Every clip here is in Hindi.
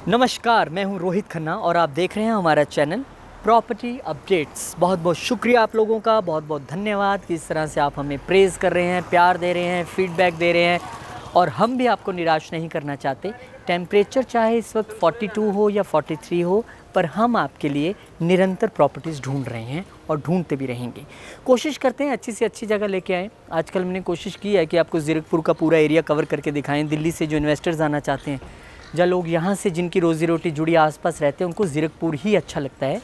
नमस्कार, मैं हूं रोहित खन्ना और आप देख रहे हैं हमारा चैनल प्रॉपर्टी अपडेट्स। बहुत बहुत शुक्रिया आप लोगों का, बहुत बहुत धन्यवाद कि इस तरह से आप हमें प्रेज़ कर रहे हैं, प्यार दे रहे हैं, फीडबैक दे रहे हैं और हम भी आपको निराश नहीं करना चाहते। टेम्परेचर चाहे इस वक्त 42 हो या 43 हो, पर हम आपके लिए निरंतर प्रॉपर्टीज़ ढूंढ रहे हैं और ढूंढते भी रहेंगे। कोशिश करते हैं अच्छी से अच्छी जगह लेके आएँ। आजकल हमने कोशिश की है कि आपको ज़ीरकपुर का पूरा एरिया कवर करके दिखाएँ। दिल्ली से जो इन्वेस्टर्स आना चाहते हैं, जहाँ लोग यहाँ से जिनकी रोज़ी रोटी जुड़ी आसपास रहते हैं, उनको ज़ीरकपुर ही अच्छा लगता है।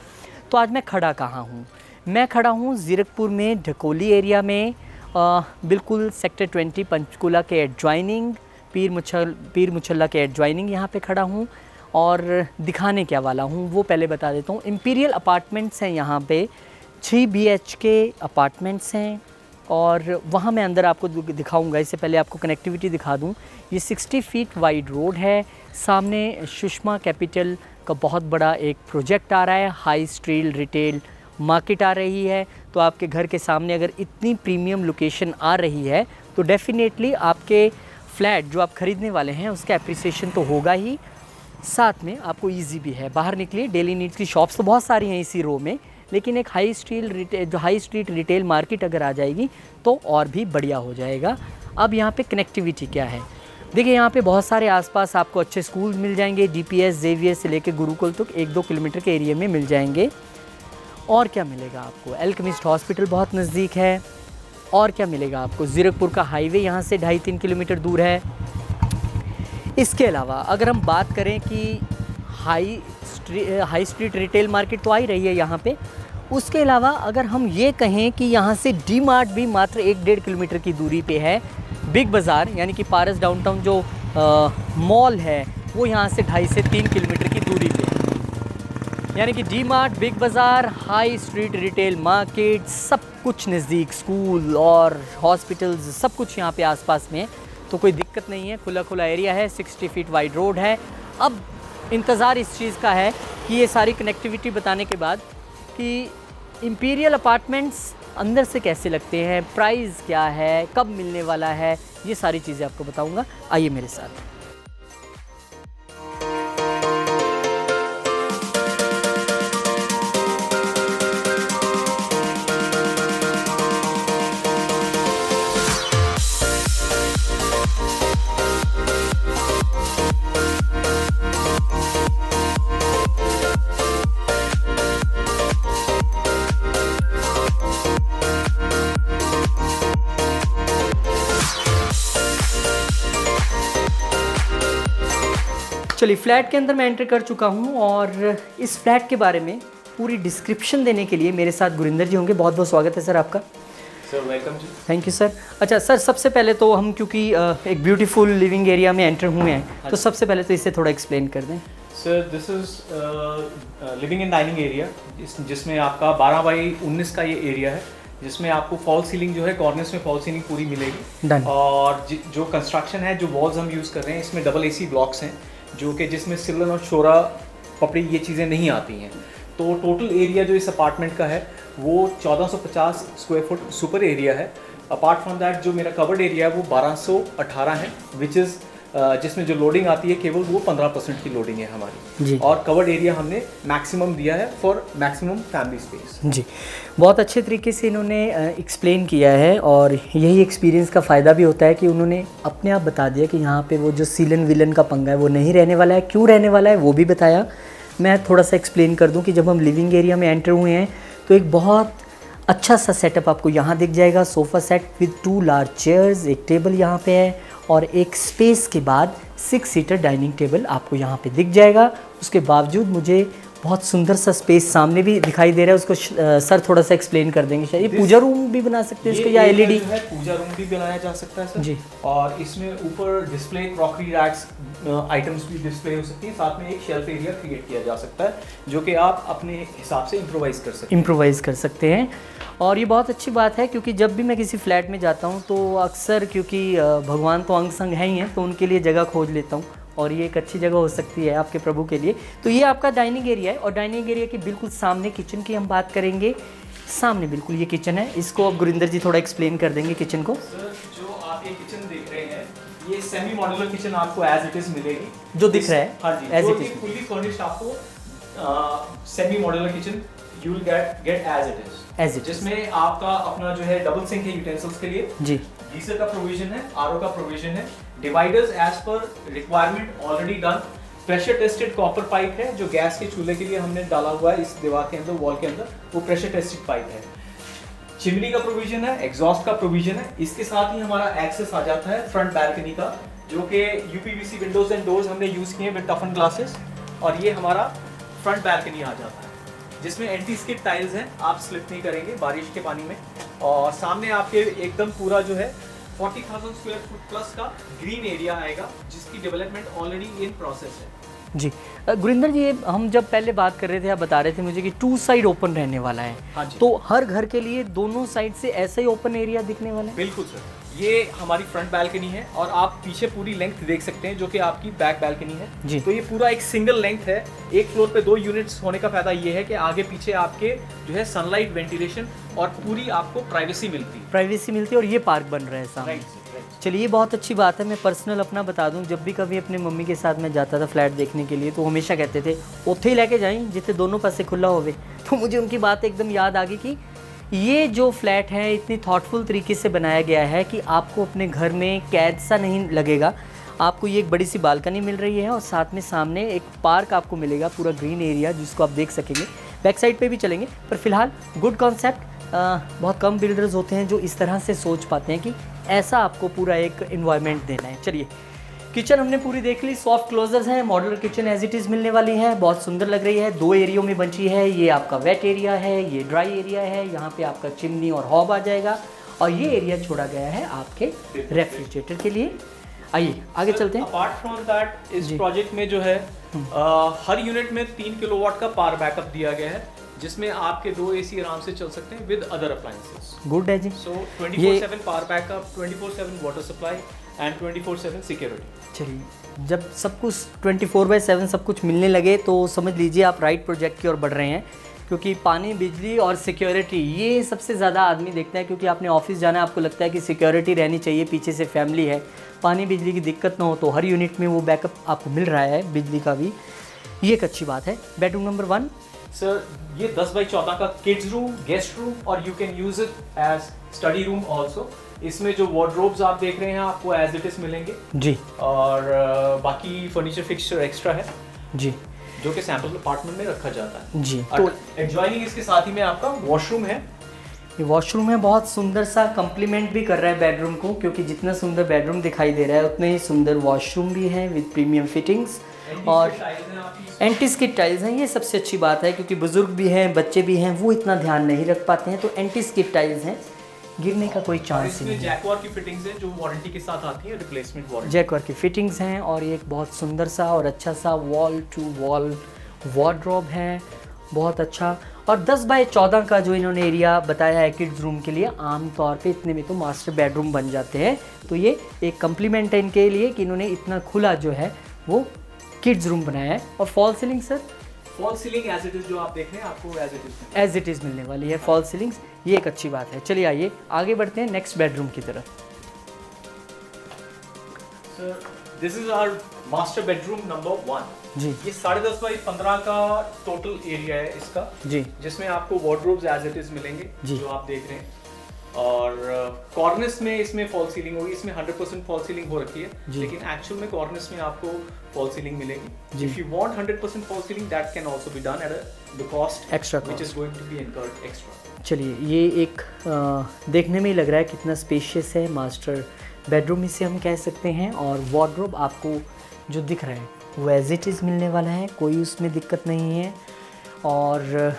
तो आज मैं खड़ा कहाँ हूँ? मैं खड़ा हूँ ज़ीरकपुर में ढकोली एरिया में, बिल्कुल सेक्टर 20 पंचकूला के एडजॉइनिंग, पीर मुछल्ला के एडजॉइनिंग यहाँ पे खड़ा हूँ। और दिखाने क्या वाला हूँ वो पहले बता देता हूँ। इम्पीरियल अपार्टमेंट्स हैं यहाँ पे, 3 BHK अपार्टमेंट्स हैं और वहाँ मैं अंदर आपको दिखाऊंगा। इससे पहले आपको कनेक्टिविटी दिखा दूँ। ये 60 फीट वाइड रोड है। सामने सुषमा कैपिटल का बहुत बड़ा एक प्रोजेक्ट आ रहा है, हाई स्ट्रीट रिटेल मार्केट आ रही है। तो आपके घर के सामने अगर इतनी प्रीमियम लोकेशन आ रही है तो डेफिनेटली आपके फ्लैट जो आप ख़रीदने वाले हैं उसका एप्रिसिएशन तो होगा ही, साथ में आपको ईजी भी है। बाहर निकलिए, डेली नीड्स की शॉप्स तो बहुत सारी हैं इसी रो में, लेकिन एक हाई स्ट्रीट रिटेल मार्केट अगर आ जाएगी तो और भी बढ़िया हो जाएगा। अब यहाँ पे कनेक्टिविटी क्या है? देखिए, यहाँ पे बहुत सारे आसपास आपको अच्छे स्कूल मिल जाएंगे। DPS जेवियर से लेके गुरुकुल तक 1-2 किलोमीटर के एरिया में मिल जाएंगे। और क्या मिलेगा आपको? अल्केमिस्ट हॉस्पिटल बहुत नज़दीक है। और क्या मिलेगा आपको? ज़ीरकपुर का हाईवे यहाँ से 2.5-3 किलोमीटर दूर है। इसके अलावा अगर हम बात करें कि हाई स्ट्रीट रिटेल मार्केट तो आ ही रही है यहाँ पे, उसके अलावा अगर हम ये कहें कि यहाँ से डी मार्ट भी मात्र 1-1.5 किलोमीटर की दूरी पे है। बिग बाज़ार यानी कि पारस डाउनटाउन जो मॉल है वो यहाँ से 2.5 से 3 किलोमीटर की दूरी पे है। यानी कि डी मार्ट, बिग बाज़ार, हाई स्ट्रीट रिटेल मार्केट सब कुछ नज़दीक, स्कूल और हॉस्पिटल्स सब कुछ यहाँ पे आसपास में है। तो कोई दिक्कत नहीं है, खुला खुला एरिया है, 60 फीट वाइड रोड है। अब इंतज़ार इस चीज़ का है कि ये सारी कनेक्टिविटी बताने के बाद कि इम्पीरियल अपार्टमेंट्स अंदर से कैसे लगते हैं, प्राइस क्या है, कब मिलने वाला है, ये सारी चीज़ें आपको बताऊंगा। आइए मेरे साथ। चलिए, फ़्लैट के अंदर मैं एंटर कर चुका हूँ और इस फ्लैट के बारे में पूरी डिस्क्रिप्शन देने के लिए मेरे साथ गुरिंदर जी होंगे। बहुत बहुत स्वागत है सर आपका। Sir welcome ji. Thank you sir. अच्छा सर, सबसे पहले तो हम क्योंकि एक ब्यूटीफुल लिविंग एरिया में एंटर हुए हैं, तो सबसे पहले तो इसे थोड़ा एक्सप्लेन कर दें। Sir this is living and dining area, जिसमें आपका 12x19 का ये एरिया है, जिसमें आपको फॉल सीलिंग जो है कॉर्नर्स में फॉल सीलिंग पूरी मिलेगी। Done. और जो कंस्ट्रक्शन है, जो वॉल्स हम यूज़ कर रहे हैं, इसमें डबल AC ब्लॉक्स हैं, जो कि जिसमें सिलन और शोरा पपड़ी ये चीज़ें नहीं आती हैं। तो टोटल एरिया जो इस अपार्टमेंट का है वो 1450 स्क्वायर फुट सुपर एरिया है। अपार्ट फ्रॉम दैट जो मेरा कवर्ड एरिया है वो 1218 है, विच इज़ जिसमें जो लोडिंग आती है केवल वो 15% की लोडिंग है हमारी जी। और कवर्ड एरिया हमने मैक्सिमम दिया है फॉर मैक्सिमम फैमिली स्पेस। जी, बहुत अच्छे तरीके से इन्होंने एक्सप्लेन किया है और यही एक्सपीरियंस का फ़ायदा भी होता है कि उन्होंने अपने आप बता दिया कि यहाँ पे वो जो सीलन विलन का पंगा है वो नहीं रहने वाला है। क्यों रहने वाला है वो भी बताया। मैं थोड़ा सा एक्सप्लेन कर दूँ कि जब हम लिविंग एरिया में एंटर हुए हैं तो एक बहुत अच्छा सा सेटअप आपको यहाँ दिख जाएगा। Sofa set with 2 large chairs, एक टेबल यहाँ पे है और एक स्पेस के बाद 6 सीटर डाइनिंग टेबल आपको यहाँ पे दिख जाएगा। उसके बावजूद मुझे बहुत सुंदर सा स्पेस सामने भी दिखाई दे रहा है। उसको सर थोड़ा सा एक्सप्लेन कर देंगे। शायद ये पूजा रूम भी बना सकते हैं इसको, या LED है पूजा रूम भी बनाया जा सकता है सर जी। और इसमें ऊपर डिस्प्ले क्रॉकरी रैक्स आइटम्स भी डिस्प्ले हो सकती हैं। साथ में एक शेल्फ एरिया क्रिएट किया जा सकता है जो कि आप अपने हिसाब से इम्प्रोवाइज़ कर सकते हैं। और ये बहुत अच्छी बात है क्योंकि जब भी मैं किसी फ्लैट में जाता हूँ तो अक्सर, क्योंकि भगवान तो अंग संग है ही हैं, तो उनके लिए जगह खोज लेता हूँ और ये एक अच्छी जगह हो सकती है आपके प्रभु के लिए। तो ये आपका डाइनिंग एरिया है और डाइनिंग एरिया के बिल्कुल सामने किचन की हम बात करेंगे। सामने बिल्कुल ये किचन है। इसको अब गुरिंदर जी थोड़ा एक्सप्लेन कर देंगे किचन को। सर जो आप आप ये किचन देख रहे हैं, ये सेमी मॉड्यूलर किचन आपको एज इट इज मिलेगी, जो दिख रहा है हाँ जी, as जो it कि is। फुली फर्निश्ड आपको semi modular kitchen you will get as it As it is, is। जिसमें आपका अपना जो है डबल सिंक है यूटेंसिल्स के लिए, जी, गीजर का प्रोविजन है, आरओ का प्रोविजन है, dividers as per requirement already done, pressure tested copper pipe है जो गैस के चूल्हे के लिए हमने डाला हुआ है इस दीवार के अंदर, वॉल के अंदर, वो प्रेशर टेस्टेड पाइप है। चिमनी का प्रोविजन है, एग्जॉस्ट का प्रोविजन है, इसके साथ ही हमारा एक्सेस आ जाता है फ्रंट बैल्कनी का, जो कि यूपीवीसी विंडोज एंड डोर्स हमने यूज किए विद टफन ग्लासेस, और ये हमारा फ्रंट बैल्कनी आ जाता है जिसमें एंटी स्किड टाइल्स हैं, आप स्लिप नहीं करेंगे बारिश के पानी में, और सामने आपके एकदम पूरा जो है 40,000 स्क्वायर फुट प्लस का ग्रीन एरिया आएगा जिसकी डेवलपमेंट ऑलरेडी इन प्रोसेस है। जी। गुरिंदर जी, हम जब पहले बात कर रहे थे, आप बता रहे थे मुझे कि 2 साइड ओपन रहने वाला है। हाँ जी। तो हर घर के लिए दोनों साइड से ऐसा ही ओपन एरिया दिखने वाला है? बिल्कुल सर, ये हमारी फ्रंट बैल्कनी है और आप पीछे पूरी लेंथ देख सकते हैं जो कि आपकी बैक बैल्कनी है जी। तो ये पूरा एक सिंगल लेंथ है, एक फ्लोर पे 2 यूनिट्स होने का फायदा ये है कि आगे पीछे आपके जो है सनलाइट, वेंटिलेशन और पूरी आपको प्राइवेसी मिलती है। प्राइवेसी मिलती है, और ये पार्क बन रहा है सामने। Right sir, right. चलिए, ये बहुत अच्छी बात है। मैं पर्सनल अपना बता दूं, जब भी कभी अपने मम्मी के साथ मैं जाता था फ्लैट देखने के लिए, तो हमेशा कहते थे उत्थे ही लेके जाएं जितने दोनों पासे खुला होवे। तो मुझे उनकी बात एकदम याद आ गई कि ये जो फ्लैट है इतनी थॉटफुल तरीके से बनाया गया है कि आपको अपने घर में कैद सा नहीं लगेगा। आपको ये एक बड़ी सी बालकनी मिल रही है और साथ में सामने एक पार्क आपको मिलेगा, पूरा ग्रीन एरिया जिसको आप देख सकेंगे। बैक साइड पे भी चलेंगे, पर फिलहाल गुड कॉन्सेप्ट। बहुत कम बिल्डर्स होते हैं जो इस तरह से सोच पाते हैं कि ऐसा आपको पूरा एक इन्वायरमेंट देना है। चलिए, किचन हमने पूरी देख ली, सॉफ्ट क्लोजर्स हैं, modular kitchen as it is मिलने वाली है, बहुत सुंदर लग रही है। 2 एरियो में बची है, ये आपका वेट एरिया है, ये ड्राई एरिया है। यहाँ पे आपका चिमनी और हॉब आ जाएगा, और ये एरिया छोड़ा गया है आपके रेफ्रिजरेटर के लिए। आइए आगे चलते हैं। अपार्ट फ्रॉम दैट, इस प्रोजेक्ट में जो है हर यूनिट में 3 किलोवाट का पावर बैकअप दिया गया है, जिसमेे आपके 2 एसी आराम से चल सकते हैं विद अदर अप्लायंसेस। गुड है जी। सो 24/7 power backup, 24/7 water supply and 24/7 security. चलिए, जब सब कुछ 24/7 सब कुछ मिलने लगे तो समझ लीजिए आप राइट प्रोजेक्ट की ओर बढ़ रहे हैं, क्योंकि पानी, बिजली और सिक्योरिटी ये सबसे ज़्यादा आदमी देखता है, क्योंकि आपने ऑफिस जाना है, आपको लगता है कि सिक्योरिटी रहनी चाहिए, पीछे से फैमिली है, पानी बिजली की दिक्कत ना हो, तो हर यूनिट में वो बैकअप आपको मिल रहा है बिजली का भी, ये एक अच्छी बात है। बेडरूम नंबर 1 सर, ये 10/14 का किड्स रूम, गेस्ट रूम, और you can use it as study room also. इसमें जो वार्डरोब्स आप देख रहे हैं आपको एज इट इज मिलेंगे जी, और बाकी फर्नीचर फिक्सचर एक्स्ट्रा है जी, जो कि सैंपल अपार्टमेंट में रखा जाता है जी। तो एडजॉइनिंग इसके साथ ही में आपका वॉशरूम है। ये वॉशरूम है, बहुत सुंदर सा, कम्प्लीमेंट भी कर रहा है बेडरूम को, क्योंकि जितना सुंदर बेडरूम दिखाई दे रहा है उतने ही सुंदर वॉशरूम भी है विद प्रीमियम फिटिंग्स, और एंटी स्किड टाइल्स हैं। ये सबसे अच्छी बात है, क्योंकि बुजुर्ग भी हैं, बच्चे भी हैं, वो इतना ध्यान नहीं रख पाते हैं, तो एंटी स्किड टाइल्स हैं, गिरने का कोई चांस ही नहीं। जैकवार की फिटिंग्स हैं जो वारंटी के साथ आती है, रिप्लेसमेंट वारंटी। जैकवार की फिटिंग्स हैं, और ये एक बहुत सुंदर सा और अच्छा सा वॉल टू वॉल वार्डरोब है, बहुत अच्छा। और 10/14 का जो इन्होंने एरिया बताया है किड्स रूम के लिए, आम तौर पे इतने में तो मास्टर बेडरूम बन जाते हैं, तो ये एक कम्प्लीमेंट है इनके लिए कि इन्होंने इतना खुला जो है वो किड्स रूम बनाया है। और fall ceiling sir, fall ceiling as it is जो आप देख रहे हैं आपको एज इट इज़ मिलने वाली है फॉल सीलिंग्स, ये एक अच्छी बात है। चलिए आइए आगे बढ़ते हैं नेक्स्ट बेडरूम की तरफ। Sir, this is our master bedroom number 1 जी। ये 10.5/15 का टोटल एरिया है इसका जी, जिसमें आपको वार्डरोब्स एज इट इज मिलेंगे जी, जो आप देख रहे हैं, और कॉर्निस में इसमें फॉल सीलिंग होगी। इसमें 100% फॉल सीलिंग हो रखी है, लेकिन एक्चुअल में कॉर्निस में आपको फॉल सीलिंग मिलेगी। If you want 100% fall ceiling, that can also be done at the cost extra, which is going to be incurred extra. चलिए, ये एक देखने में ही लग रहा है कितना स्पेशियस है, मास्टर बेडरूम इसे हम कह सकते हैं, और वार्डरोब आपको जो दिख रहा है वो एज इट इज़ मिलने वाला है, कोई उसमें दिक्कत नहीं है। और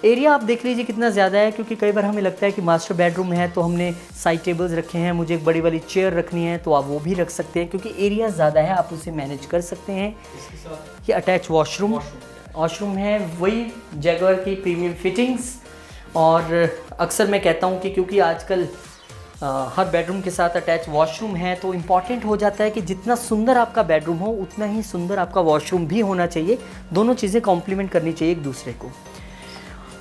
एरिया आप देख लीजिए कितना ज़्यादा है, क्योंकि कई बार हमें लगता है कि मास्टर बेडरूम है तो हमने साइड टेबल्स रखे हैं, मुझे एक बड़ी वाली चेयर रखनी है, तो आप वो भी रख सकते हैं, क्योंकि एरिया ज़्यादा है, आप उसे मैनेज कर सकते हैं। ये अटैच वॉशरूम है, वही जैगवार की प्रीमियम फिटिंग्स। और अक्सर मैं कहता हूँ कि क्योंकि आजकल हर बेडरूम के साथ अटैच वॉशरूम है, तो इम्पॉर्टेंट हो जाता है कि जितना सुंदर आपका बेडरूम हो उतना ही सुंदर आपका वॉशरूम भी होना चाहिए, दोनों चीज़ें कॉम्प्लीमेंट करनी चाहिए एक दूसरे को।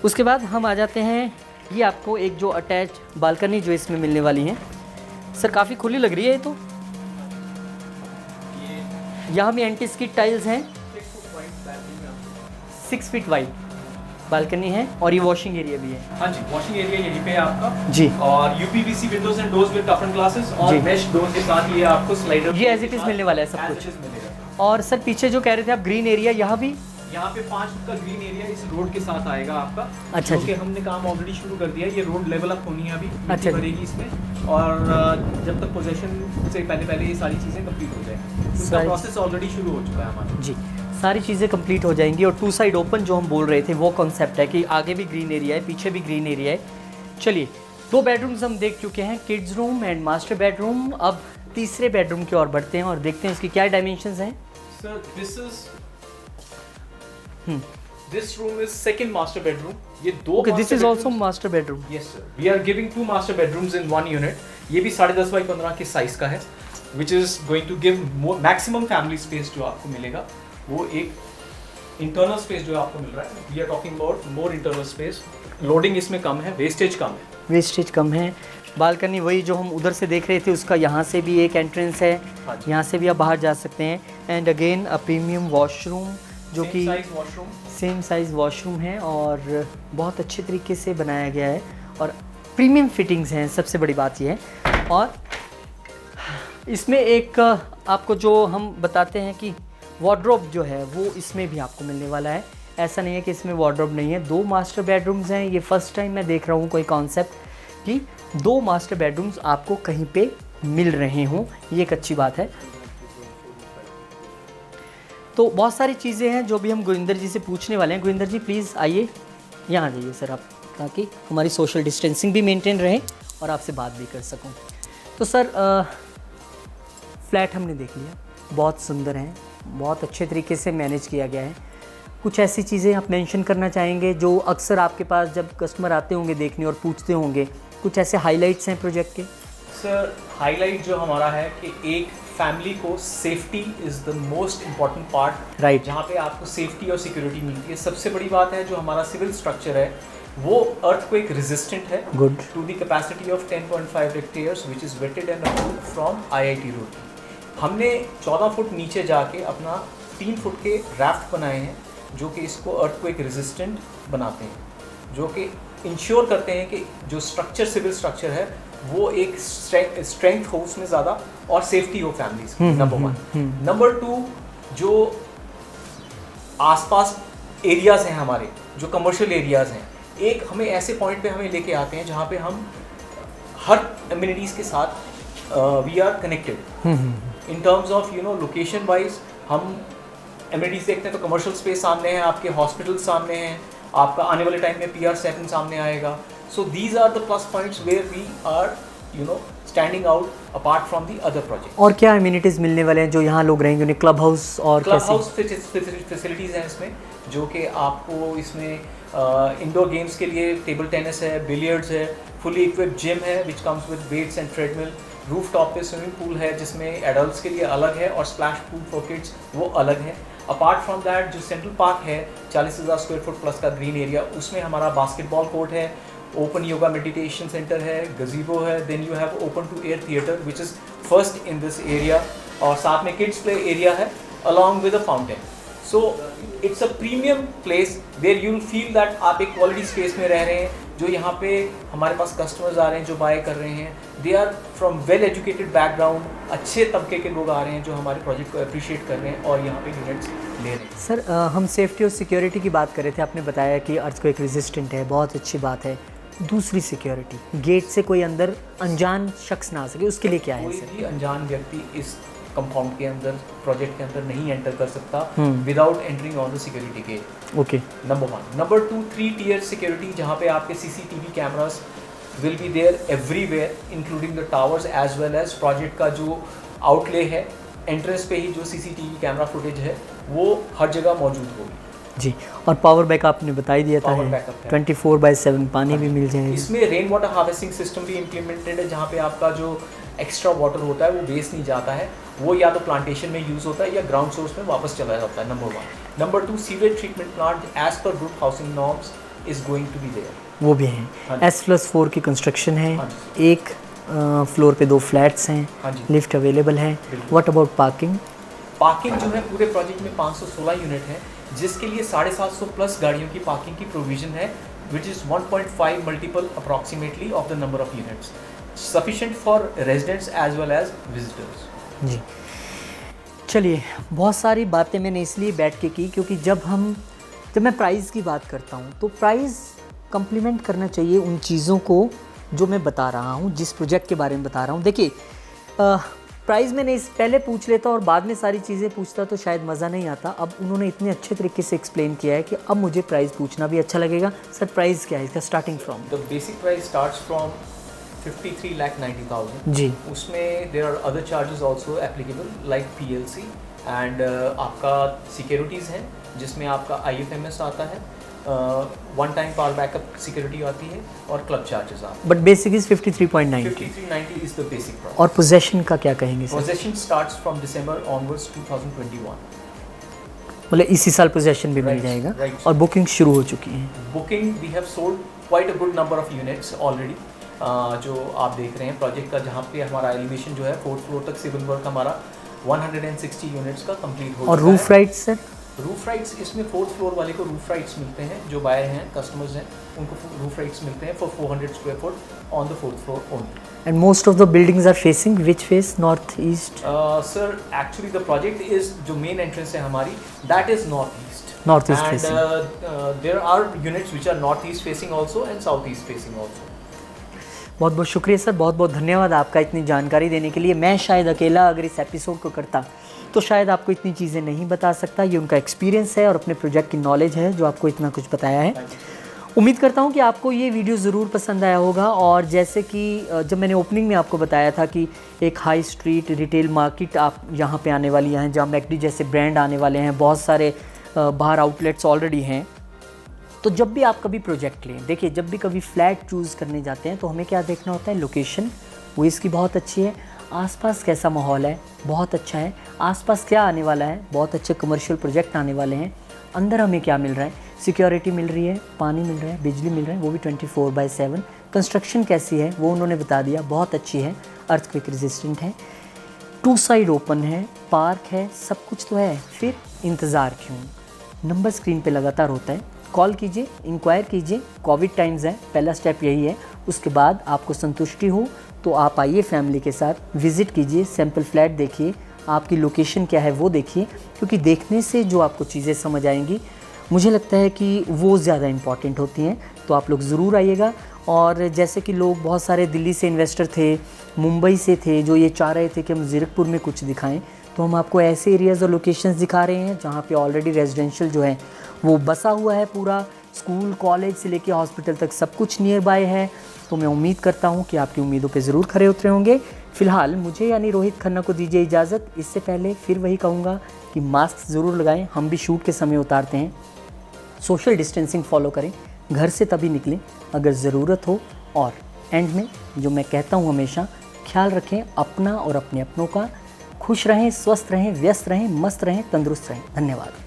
उसके बाद हम आ जाते हैं, ये आपको एक जो अटैच बालकनी जो इसमें मिलने वाली है, सर काफ़ी खुली लग रही है ये तो। यहाँ भी एंटी स्किड टाइल्स हैं, 6 फीट वाइड बालकनी है और ये वॉशिंग एरिया भी है। हाँ जी, वॉशिंग एरिया यहीं पे है आपका जी। और UPVC Windows and doors with टफन glasses और जी। मेश डोर के साथ ये आपको स्लाइडर ये एज इट इज़ मिलने वाला है सब कुछ। मिलेगा। और सर पीछे जो कह रहे थे आप ग्रीन एरिया, यहाँ भी यहाँ पे 5 फुट का ग्रीन एरिया इस रोड के साथ आएगा आपका। अच्छा क्योंकि हमने काम ऑलरेडी शुरू कर दिया है, ये रोड लेवल अप होनी है अभी, अच्छा मिट्टी भरेगी इसमें और जब तक पोजेशन से पहले ये सारी चीज़ें कंप्लीट हो जाए, इसका सारी- प्रोसेस ऑलरेडी शुरू हो चुका है हमारा। जी, सारी चीज़ें कंप्लीट हो जाएंगी। और 2 साइड ओपन जो हम बोल रहे थे वो कॉन्सेप्ट है कि आगे भी ग्रीन एरिया है, पीछे भी ग्रीन एरिया है। चलिए 2 बेडरूम्स हम देख चुके हैं, kids room and master bedroom. अब तीसरे बेडरूम की ओर बढ़ते हैं और देखते हैं इसकी क्या डायमेंशंस हैं। Sir, this room is second master bedroom. ये दो okay, this master is bedrooms- also master bedroom. Yes sir. We are giving 2 master bedrooms in 1 unit. ये भी 10.5 by 15 के साइज का है, which is going to give more maximum family space जो आपको मिलेगा। वो एक internal space जो आपको मिल रहा है, we are talking about more internal space. Loading इसमें कम है, wastage कम है। वेस्टेज कम है। बालकनी वही जो हम उधर से देख रहे थे उसका यहाँ से भी एक एंट्रेंस है, हाँ जी। यहाँ से भी आप बाहर जा सकते हैं। And again a premium washroom जो Same कि size washroom. Same size washroom है और बहुत अच्छे तरीके से बनाया गया है और प्रीमियम फिटिंग्स हैं, सबसे बड़ी बात ये है। और इसमें एक आपको जो हम बताते हैं कि वार्डरोब जो है वो इसमें भी आपको मिलने वाला है। ऐसा नहीं है कि इसमें वार्डरोब नहीं है। 2 मास्टर बेडरूम्स हैं। ये फर्स्ट टाइम मैं देख रहा हूँ कोई कॉन्सेप्ट कि 2 मास्टर बेडरूम्स आपको कहीं पे मिल रहे हों, ये एक अच्छी बात है। तो बहुत सारी चीज़ें हैं जो भी हम गुरिंदर जी से पूछने वाले हैं। गुरिंदर जी प्लीज़ आइए, यहाँ आ जाइए सर आप, ताकि हमारी सोशल डिस्टेंसिंग भी मेंटेन रहे और आपसे बात भी कर सकूँ। तो सर फ्लैट हमने देख लिया, बहुत सुंदर हैं, बहुत अच्छे तरीके से मैनेज किया गया है। कुछ ऐसी चीज़ें आप मेंशन करना चाहेंगे जो अक्सर आपके पास जब कस्टमर आते होंगे देखने और पूछते होंगे, कुछ ऐसे हाइलाइट्स हैं प्रोजेक्ट के? सर हाईलाइट जो हमारा है कि एक फैमिली को safety is the most important part, right. जहाँ पे आपको सेफ्टी और सिक्योरिटी मिलती है। सबसे बड़ी बात है जो हमारा सिविल स्ट्रक्चर है वो अर्थक्वेक रेजिस्टेंट है, good, to the capacity of 10.5 hectares which is vetted and approved from IIT Roorkee. हमने 14 फुट नीचे जाके अपना 3 फुट के राफ्ट बनाए हैं जो कि इसको अर्थक्वेक रेजिस्टेंट बनाते हैं, जो कि इंश्योर करते हैं कि जो स्ट्रक्चर सिविल स्ट्रक्चर है वो एक स्ट्रेंथ हो उसमें ज़्यादा और सेफ्टी हो फैमिलीज की, नंबर 1। नंबर 2, जो आसपास एरियाज़ हैं हमारे, जो कमर्शियल एरियाज़ हैं, एक हमें ऐसे पॉइंट पे हमें लेके आते हैं जहाँ पे हम हर एमिनिटीज़ के साथ we are connected in terms of location wise. हम एमिनिटीज़ देखते हैं तो कमर्शियल स्पेस सामने है, आपके हॉस्पिटल सामने हैं, आपका आने वाले टाइम में PR7 सामने आएगा। So these are the plus points where we are standing out apart from the other project. और क्या एमिनिटीज़ मिलने वाले हैं जो यहाँ लोग रहेंगे? उन्हें क्लब हाउस और क्लब कैसे? हाउस फैसिलिटीज़ हैं इसमें, जो कि आपको इसमें इंडोर गेम्स के लिए टेबल टेनिस है, बिलियर्ड्स है, फुली इक्विप्ड जिम है which comes with weights and treadmill, roof top पे स्विमिंग पूल है जिसमें एडल्ट्स के लिए अलग है और स्प्लैश पूल फॉर किड्स वो अलग है। अपार्ट फ्रॉम दैट जो सेंट्रल पार्क है 40,000 स्क्वायर फुट प्लस का ग्रीन एरिया, उसमें हमारा बास्केटबॉल कोर्ट है, ओपन योगा मेडिटेशन सेंटर है, गजीबो है, then you have open to air theatre which is first in this area, और साथ में किड्स प्ले एरिया है along with a fountain. So it's a premium place where you feel that आप एक क्वालिटी स्पेस में रह रहे हैं। जो यहाँ पे हमारे पास कस्टमर्स आ रहे हैं जो बाय कर रहे हैं, they are from well educated background, अच्छे तबके के लोग आ रहे हैं जो हमारे प्रोजेक्ट को अप्रिशिएट कर रहे हैं और यहाँ पे यूनिट्स ले रहे हैं। सर हम सेफ्टी और सिक्योरिटी की बात कर रहे थे, आपने बताया कि अर्थक्वेक रेजिस्टेंट है, बहुत अच्छी बात है। दूसरी सिक्योरिटी, गेट से कोई अंदर अनजान शख्स ना आ सके, उसके लिए क्या है कोई सर? भी अनजान व्यक्ति इस कंपाउंड के अंदर, प्रोजेक्ट के अंदर नहीं एंटर कर सकता without entering on the security gate. Okay, number 1। Number 2, 3 tier security, जहाँ पे आपके CCTV cameras will be there everywhere including the towers as well as project का जो आउटले है, एंट्रेंस पे ही जो CCTV कैमरा फुटेज है वो हर जगह मौजूद होगी जी। और पावर बैकअप आपने बता ही दिया था, Power backup है। 24/7 पानी भी मिल जाएगा। इसमें रेन वाटर हार्वेस्टिंग सिस्टम भी इम्प्लीमेंटेड है, जहाँ पे आपका जो एक्स्ट्रा वाटर होता है वो वेस्ट नहीं जाता है, वो या तो प्लांटेशन में यूज़ होता है या ग्राउंड सोर्स में वापस चला जाता है। Number 1। Number 2, sewage treatment plant as per group housing norms is going to be there, वो भी हैं। S+4 की कंस्ट्रक्शन है, एक फ्लोर पे 2 फ्लैट्स हैं, हाँ जी। लिफ्ट अवेलेबल है। बिल्कुल। What about parking? पार्किंग जो है पूरे प्रोजेक्ट में 516 यूनिट है, जिसके लिए 750 प्लस गाड़ियों की पार्किंग की प्रोविजन है, which is 1.5 multiple approximately of the number of units, sufficient for residents as well as visitors. जी, चलिए, बहुत सारी बातें मैंने इसलिए बैठ के की क्योंकि जब मैं प्राइस की बात करता हूँ तो प्राइस कम्प्लीमेंट करना चाहिए उन चीज़ों को जो मैं बता रहा हूँ, जिस प्रोजेक्ट के बारे में बता रहा हूँ। देखिए, प्राइस मैंने इस पहले पूछ लेता और बाद में सारी चीज़ें पूछता तो शायद मज़ा नहीं आता। अब उन्होंने इतने अच्छे तरीके से एक्सप्लेन किया है कि अब मुझे प्राइस पूछना भी अच्छा लगेगा। सर, प्राइस क्या है इसका starting from? The basic price starts from 53,90,000। जी। उसमें there are other charges also applicable like PLC and आपका सिक्योरिटीज़ हैं, जिसमें आपका IFMS आता है, one time power backup security आती है और क्लब चार्जेस आते हैं। But basic is 53.90। 5390 is the basic price. और पोजेशन का क्या कहेंगे सर? Possession starts from December onwards 2021। मतलब इसी साल पोजेशन भी मिल Right, जाएगा। right. और बुकिंग शुरू हो चुकी है। Booking we have sold quite a good number of units already, जो आप देख रहे हैं प्रोजेक्ट का, जहाँ पे हमारा एलिवेशन जो है 4th फ्लोर तक सिविल वर्क हमारा 160 यूनिट्स का कंप्लीट हो और चुका रूफ है। Rights sir? रूफ राइट्स इसमें 4th फ्लोर वाले को रूफ राइट्स मिलते हैं, जो बायर हैं कस्टमर्स हैं उनको रूफ राइट्स मिलते हैं for 400 square foot on the 4th floor only. And most of the buildings are facing which face? North east? Sir actually the project is, जो मेन एंट्रेंस है हमारी, that is north east. North east end facing. There are units which are north east facing also and south east facing also. बहुत बहुत शुक्रिया सर, बहुत बहुत धन्यवाद आपका इतनी जानकारी देने के लिए। मैं शायद अकेला अगर इस एपिसोड को करता तो शायद आपको इतनी चीज़ें नहीं बता सकता। ये उनका एक्सपीरियंस है और अपने प्रोजेक्ट की नॉलेज है जो आपको इतना कुछ बताया है। उम्मीद करता हूँ कि आपको ये वीडियो ज़रूर पसंद आया होगा। और जैसे कि जब मैंने ओपनिंग में आपको बताया था कि एक हाई स्ट्रीट रिटेल मार्केट आप यहाँ पे आने वाली हैं, जहाँ मैकडी जैसे ब्रांड आने वाले हैं, बहुत सारे बाहर आउटलेट्स ऑलरेडी हैं। तो जब भी आप कभी प्रोजेक्ट लें, देखिए, जब भी कभी फ्लैट चूज़ करने जाते हैं तो हमें क्या देखना होता है? लोकेशन, वो इसकी बहुत अच्छी है, आसपास कैसा माहौल है, बहुत अच्छा है, आसपास क्या आने वाला है, बहुत अच्छे कमर्शियल प्रोजेक्ट आने वाले हैं, अंदर हमें क्या मिल रहा है, सिक्योरिटी मिल रही है, पानी मिल रहा है, बिजली मिल रहा है, वो भी 24/7, कंस्ट्रक्शन कैसी है वो उन्होंने बता दिया, बहुत अच्छी है, अर्थक्वेक रेजिस्टेंट है, 2 साइड ओपन है, पार्क है, सब कुछ तो है, फिर इंतज़ार क्यों? नंबर स्क्रीन पे लगातार होता है, कॉल कीजिए, इंक्वायर कीजिए। कोविड टाइम्स है, पहला स्टेप यही है। उसके बाद आपको संतुष्टि हो तो आप आइए फैमिली के साथ, विज़िट कीजिए, सैम्पल फ्लैट देखिए, आपकी लोकेशन क्या है वो देखिए, क्योंकि देखने से जो आपको चीज़ें समझ आएंगी मुझे लगता है कि वो ज़्यादा इम्पॉर्टेंट होती हैं। तो आप लोग ज़रूर आइएगा। और जैसे कि लोग बहुत सारे दिल्ली से इन्वेस्टर थे, मुंबई से थे, जो ये चाह रहे थे कि हम ज़ीरकपुर में कुछ दिखाएं, तो हम आपको ऐसे एरियाज़ और लोकेशंस दिखा रहे हैं जहाँ पे ऑलरेडी रेजिडेंशियल जो है वो बसा हुआ है, पूरा स्कूल कॉलेज से लेके हॉस्पिटल तक सब कुछ नियर बाय है। तो मैं उम्मीद करता हूँ कि आपकी उम्मीदों पे ज़रूर खरे उतरे होंगे। फ़िलहाल मुझे यानी रोहित खन्ना को दीजिए इजाज़त। इससे पहले फिर वही कहूँगा कि मास्क ज़रूर लगाएं, हम भी शूट के समय उतारते हैं। सोशल डिस्टेंसिंग फॉलो करें, घर से तभी निकलें अगर ज़रूरत हो। और एंड में जो मैं कहता हूँ हमेशा, ख्याल रखें अपना और अपने अपनों का। खुश रहें, स्वस्थ रहें, व्यस्त रहें, मस्त रहें, तंदुरुस्त रहें। धन्यवाद।